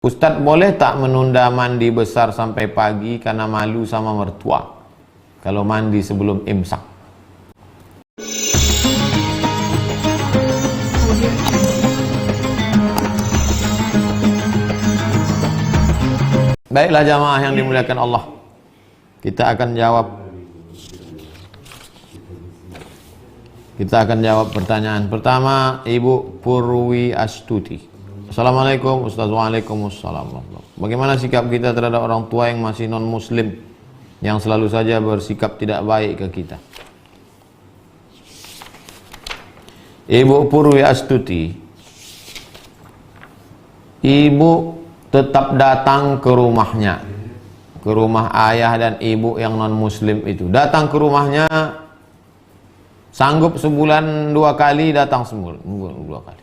Ustadz, boleh tak menunda mandi besar sampai pagi karena malu sama mertua kalau mandi sebelum imsak? Baiklah jamaah yang dimuliakan Allah, kita akan jawab pertanyaan pertama. Ibu Purwi Astuti. Assalamualaikum Ustaz. Waalaikumsalam. Bagaimana sikap kita terhadap orang tua yang masih non muslim, yang selalu saja bersikap tidak baik ke kita? Ibu Purwi Astuti, ibu tetap datang ke rumahnya, ke rumah ayah dan ibu yang non muslim itu. Datang ke rumahnya, sanggup sebulan 2 kali, datang sebulan 2 kali.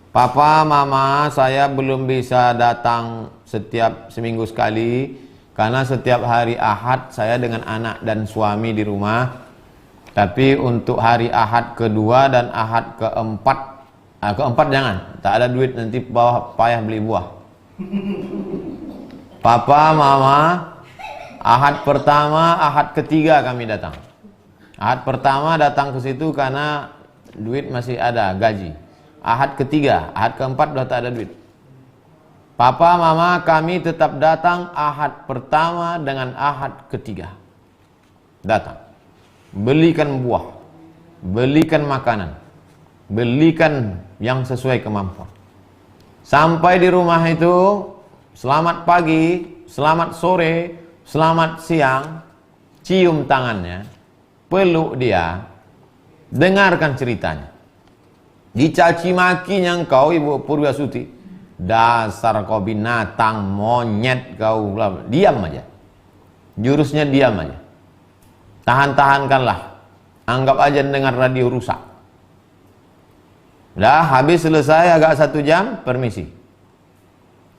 Papa, mama, saya belum bisa datang setiap seminggu sekali karena setiap hari Ahad saya dengan anak dan suami di rumah. Tapi untuk hari Ahad kedua dan Ahad keempat jangan, tak ada duit, nanti payah beli buah. Papa, mama, Ahad pertama, Ahad ketiga kami datang. Ahad pertama datang ke situ karena duit masih ada, gaji. Ahad ketiga, Ahad keempat sudah tak ada duit. Papa, mama, kami tetap datang Ahad pertama dengan Ahad ketiga. Datang. Belikan buah, belikan makanan, belikan yang sesuai kemampuan. Sampai di rumah itu, selamat pagi, selamat sore, selamat siang, cium tangannya, peluk dia, dengarkan ceritanya. Dicaci makinya engkau, Ibu Purwi Astuti, dasar kau binatang, monyet kau, diam aja. Jurusnya diam aja. Tahan-tahankanlah. Anggap aja dengar radio rusak. Dah habis selesai agak 1 jam, permisi.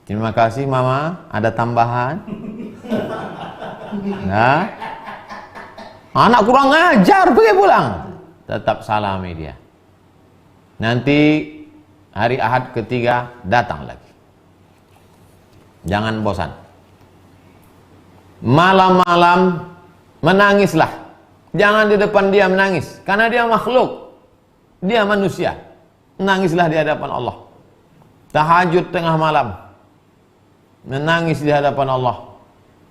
Terima kasih mama, ada tambahan. Nah, anak kurang ngajar, pergi pulang. Tetap salami dia. Nanti hari Ahad ketiga datang lagi. Jangan bosan. Malam-malam menangislah. Jangan di depan dia menangis, karena dia makhluk. Dia manusia. Menangislah di hadapan Allah. Tahajud tengah malam, menangis di hadapan Allah.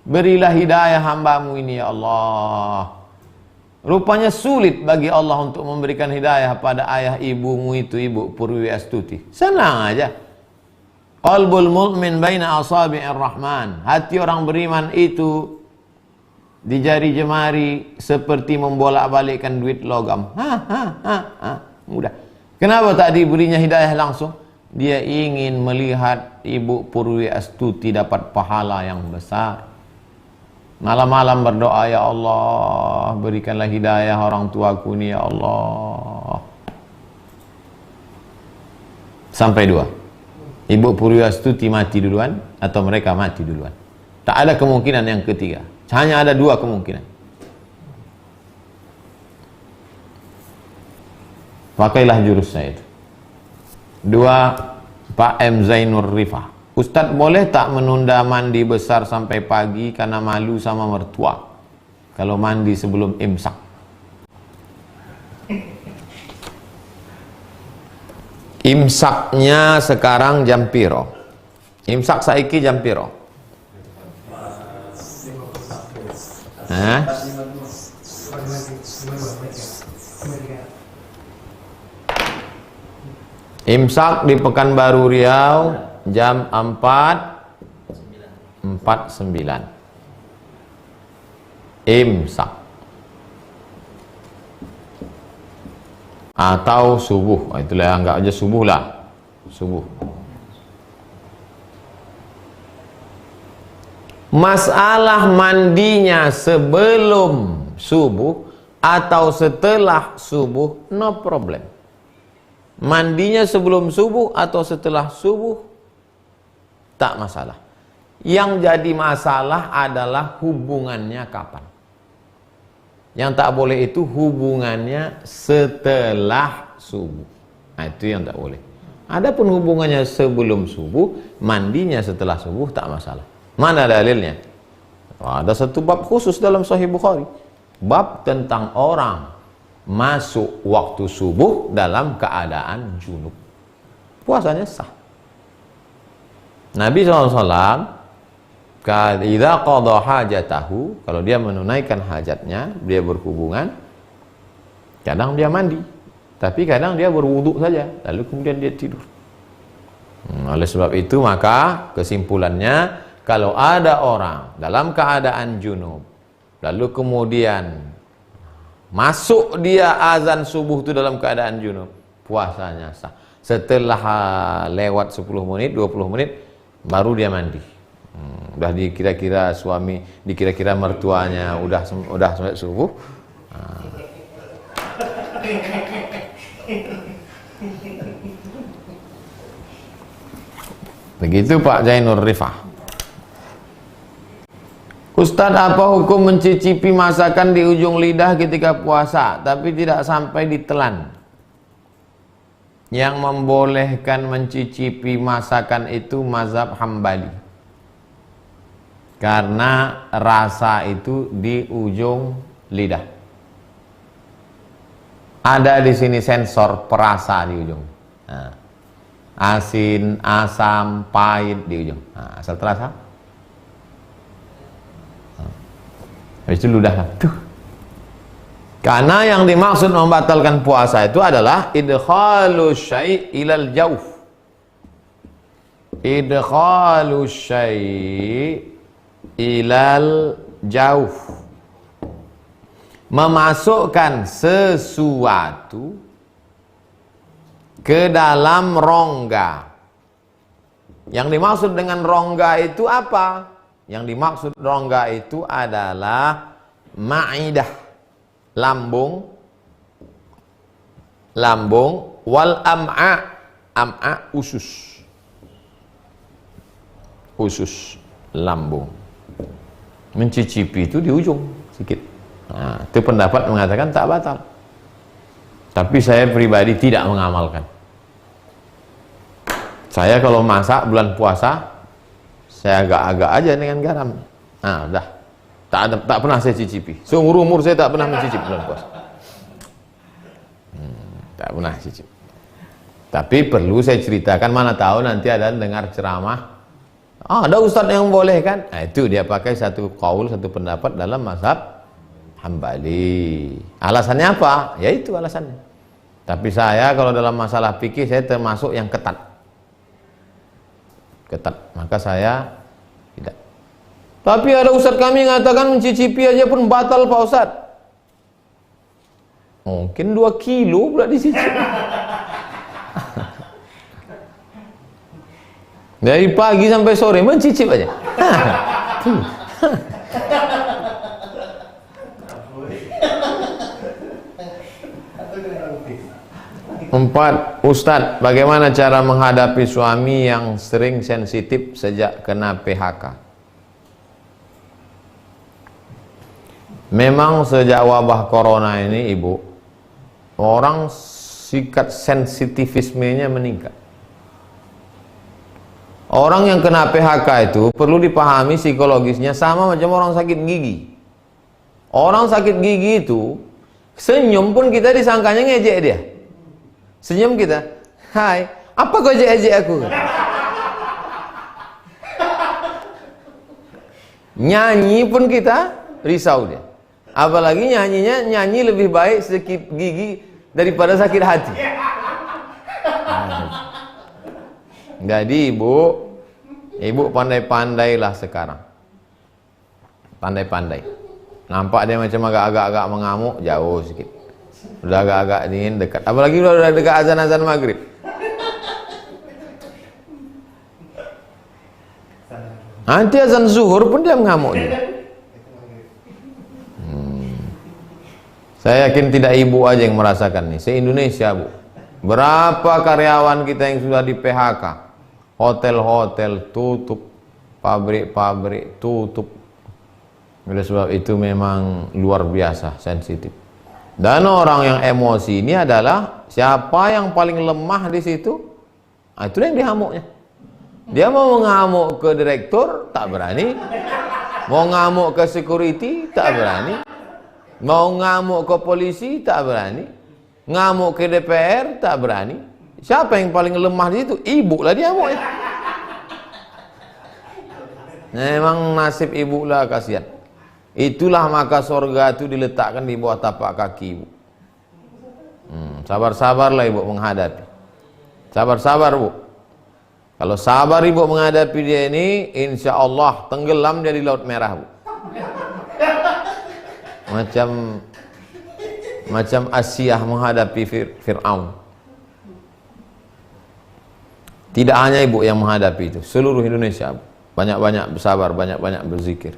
Berilah hidayah hambamu ini ya Allah. Rupanya sulit bagi Allah untuk memberikan hidayah pada ayah ibumu itu, Ibu Purwi Astuti. Senang aja. Qalbul mu'min baina asabi'ir rahman. Hati orang beriman itu di jari jemari seperti membolak-balikkan duit logam. Mudah. Kenapa tak diberinya hidayah langsung? Dia ingin melihat Ibu Purwi Astuti dapat pahala yang besar. Malam-malam berdoa, ya Allah, berikanlah hidayah orang tuaku ini, ya Allah. Sampai 2. Ibu Purwi Astuti mati duluan atau mereka mati duluan. Tak ada kemungkinan yang ketiga. Hanya ada 2 kemungkinan. Pakailah jurus saya itu. 2. Pak M. Zainur Rifah. Ustadz, boleh tak menunda mandi besar sampai pagi karena malu sama mertua kalau mandi sebelum imsak? Imsaknya sekarang jam piro? Imsak saiki jam piro? Imsak di Pekanbaru Riau jam 4.49. Imsak atau subuh, itulah, anggap aja subuh lah. Subuh. Masalah mandinya sebelum subuh atau setelah subuh, no problem. Mandinya sebelum subuh atau setelah subuh, tak masalah. Yang jadi masalah adalah hubungannya kapan. Yang tak boleh itu hubungannya setelah subuh. Nah, itu yang tak boleh. Adapun hubungannya sebelum subuh, mandinya setelah subuh tak masalah. Mana dalilnya? Ada satu bab khusus dalam Sahih Bukhari, bab tentang orang masuk waktu subuh dalam keadaan junub, puasanya sah. Nabi SAW idza qada hajatahu, kalau dia menunaikan hajatnya, dia berhubungan, kadang dia mandi, tapi kadang dia berwudu saja, lalu kemudian dia tidur. Oleh sebab itu maka kesimpulannya, kalau ada orang dalam keadaan junub, lalu kemudian masuk dia azan subuh itu dalam keadaan junub, puasanya sah. Setelah lewat 10 menit, 20 menit, baru dia mandi. Udah dikira-kira suami, dikira-kira mertuanya udah sampai subuh. Begitu Pak Zainur Rifah. Ustadz, apa hukum mencicipi masakan di ujung lidah ketika puasa tapi tidak sampai ditelan? Yang membolehkan mencicipi masakan itu mazhab Hambali, karena rasa itu di ujung lidah. Ada di sini sensor perasa di ujung. Nah, asin, asam, pahit di ujung. Nah, asal terasa. Habis itu ludah lah. Tuh. Karena yang dimaksud membatalkan puasa itu adalah idkhalu syai' ilal jauf. Idkhalu syai' ilal jauf. Memasukkan sesuatu ke dalam rongga. Yang dimaksud dengan rongga itu apa? Yang dimaksud rongga itu adalah ma'idah, lambung, wal am'a, usus, lambung. Mencicipi itu di ujung sedikit. Nah, itu pendapat mengatakan tak batal. Tapi saya pribadi tidak mengamalkan. Saya kalau masak bulan puasa, saya agak-agak aja dengan garam. Nah, udah. Tak pernah saya cicipi. Seumur umur saya tak pernah mencicipi bulan puasa. Tak pernah cicip. Tapi perlu saya ceritakan, mana tahu nanti ada dengar ceramah. Ada ustadz yang boleh kan? Nah, itu dia pakai satu qaul, satu pendapat dalam mazhab Hambali. Alasannya apa? Ya itu alasannya. Tapi saya kalau dalam masalah fikih saya termasuk yang ketat. Maka saya tidak. Tapi ada ustadz kami mengatakan mencicipi aja pun batal Pak Ustadz. Mungkin 2 kilo pula dicicip. Dari pagi sampai sore mencicip aja. Empat, Ustadz, bagaimana cara menghadapi suami yang sering sensitif sejak kena PHK? Memang sejak wabah corona ini, Ibu, orang sikap sensitivismenya meningkat. Orang yang kena PHK itu perlu dipahami psikologisnya sama macam orang sakit gigi. Orang sakit gigi itu senyum pun kita disangkanya ngejek dia. Senyum kita, hai, apa kau ejek-ejek aku? Nyanyi pun kita risau dia. Apalagi nyanyi lebih baik sakit gigi daripada sakit hati. Jadi ibu pandai-pandailah sekarang. Pandai-pandai. Nampak dia macam agak-agak mengamuk, jauh sedikit. Udah agak-agak dingin, dekat. Apalagi udah dekat azan-azan maghrib. Nanti azan zuhur pun dia mengamuk juga. Saya yakin tidak ibu aja yang merasakan nih. Se-Indonesia, Bu. Berapa karyawan kita yang sudah di PHK? Hotel-hotel tutup, pabrik-pabrik tutup. Oleh sebab itu memang luar biasa sensitif. Dan orang yang emosi ini adalah siapa yang paling lemah di situ? Itulah yang dihamuknya. Dia mau ngamuk ke direktur, tak berani. Mau ngamuk ke security, tak berani. Mau ngamuk ke polisi, tak berani. Ngamuk ke DPR, tak berani. Siapa yang paling lemah di situ? Ibu lah dia ngamuk. Memang nasib ibu lah, kasihan. Itulah maka sorga itu diletakkan di bawah tapak kaki ibu. Sabar-sabarlah ibu menghadapi. Sabar-sabar bu. Kalau sabar ibu menghadapi dia ini, insya Allah tenggelam dia di Laut Merah bu. Macam Asiyah menghadapi Fir'aun. Tidak hanya ibu yang menghadapi itu, seluruh Indonesia bu. Banyak-banyak bersabar, banyak-banyak berzikir.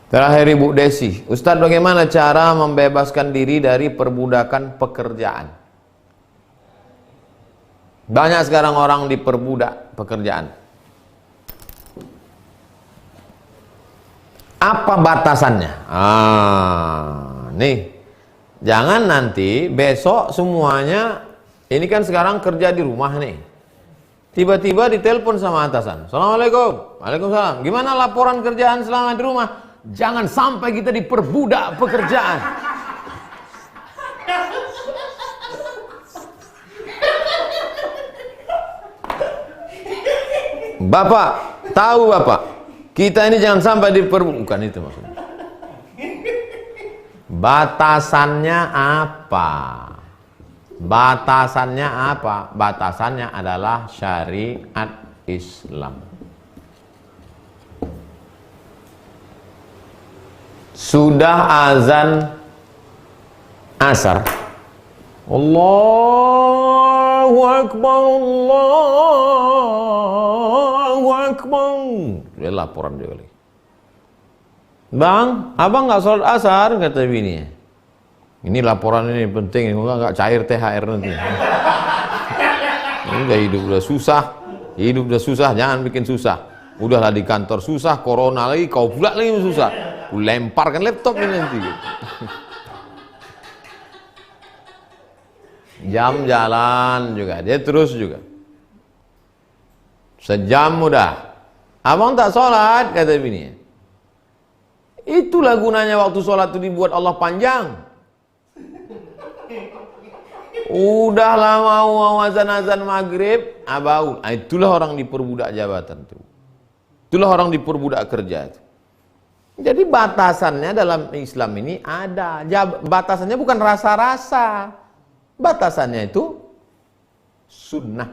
Terakhir Ibu Desi, Ustadz bagaimana cara membebaskan diri dari perbudakan pekerjaan? Banyak sekarang orang diperbudak pekerjaan. Apa batasannya? Nih, jangan nanti besok semuanya, ini kan sekarang kerja di rumah nih. Tiba-tiba ditelepon sama atasan. Assalamualaikum. Waalaikumsalam. Gimana laporan kerjaan selama di rumah? Jangan sampai kita diperbudak pekerjaan. Bapak, tahu Bapak, kita ini jangan sampai diperbudak. Bukan itu maksudnya. Batasannya apa? Batasannya apa? Batasannya adalah syariat Islam. Sudah azan asar, Allahu Akbar, Allahu Akbar. Dia laporan dia lagi. Bang, abang nggak sholat asar, kata bininya. Ini laporan ini penting, nggak cair THR nanti. Udah hidup udah susah, jangan bikin susah. Udahlah di kantor susah, corona lagi, kau pula lagi susah. Lemparkan laptop ini nanti. Jam jalan juga, dia terus juga. Sejam udah. Abang tak sholat, kata bininya. Itulah gunanya waktu sholat itu dibuat Allah panjang. Udah lama mau azan-azan maghrib, abaul. Itulah orang diperbudak jabatan itu. Itulah orang diperbudak kerja itu. Jadi batasannya dalam Islam ini ada. Batasannya bukan rasa-rasa. Batasannya itu sunnah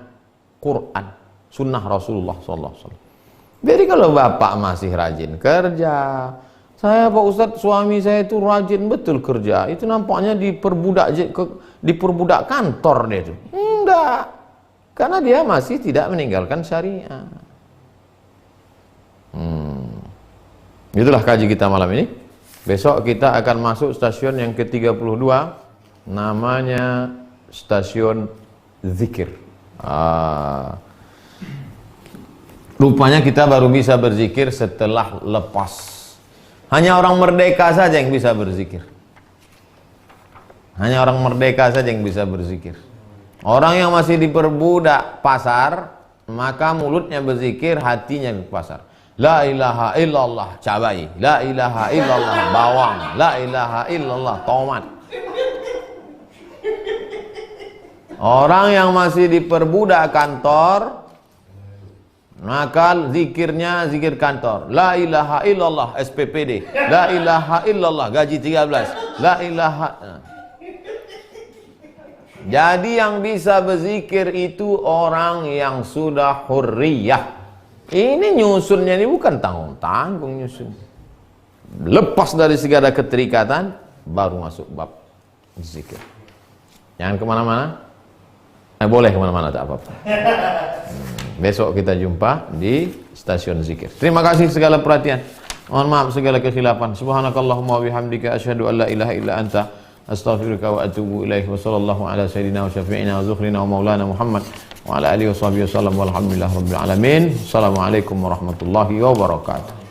Quran, sunnah Rasulullah SAW. Jadi kalau bapak masih rajin kerja, saya Pak Ustadz suami saya itu rajin betul kerja, itu nampaknya diperbudak kantor dia itu. Enggak, karena dia masih tidak meninggalkan syariat. Itulah kaji kita malam ini. Besok kita akan masuk stasiun yang ke-32, namanya stasiun zikir. Rupanya kita baru bisa berzikir setelah lepas. Hanya orang merdeka saja yang bisa berzikir. Hanya orang merdeka saja yang bisa berzikir. Orang yang masih diperbudak pasar, maka mulutnya berzikir, hatinya di pasar. La ilaha illallah cabai, la ilaha illallah bawang, la ilaha illallah tomat. Orang yang masih diperbudak kantor, maka zikirnya zikir kantor. La ilaha illallah SPPD, la ilaha illallah gaji 13, la ilaha. Jadi yang bisa berzikir itu orang yang sudah hurriyah. Ini nyusunnya ini bukan tanggung-tanggung nyusun. Lepas dari segala keterikatan, baru masuk bab zikir. Jangan kemana-mana. Boleh kemana-mana, tak apa-apa. Besok kita jumpa di stasiun zikir. Terima kasih segala perhatian. Mohon maaf segala kekhilafan. Subhanakallahumma wa bihamdika asyhadu an la ilaha illa anta astaghfiruka wa atubu ilaik. Wa sallallahu ala sayyidina wa syafi'ina wa zukhrina wa maulana Muhammad wa ala alihi wa sahbihi wasallam walhamdulillahi rabbil alamin. Assalamualaikum warahmatullahi wabarakatuh.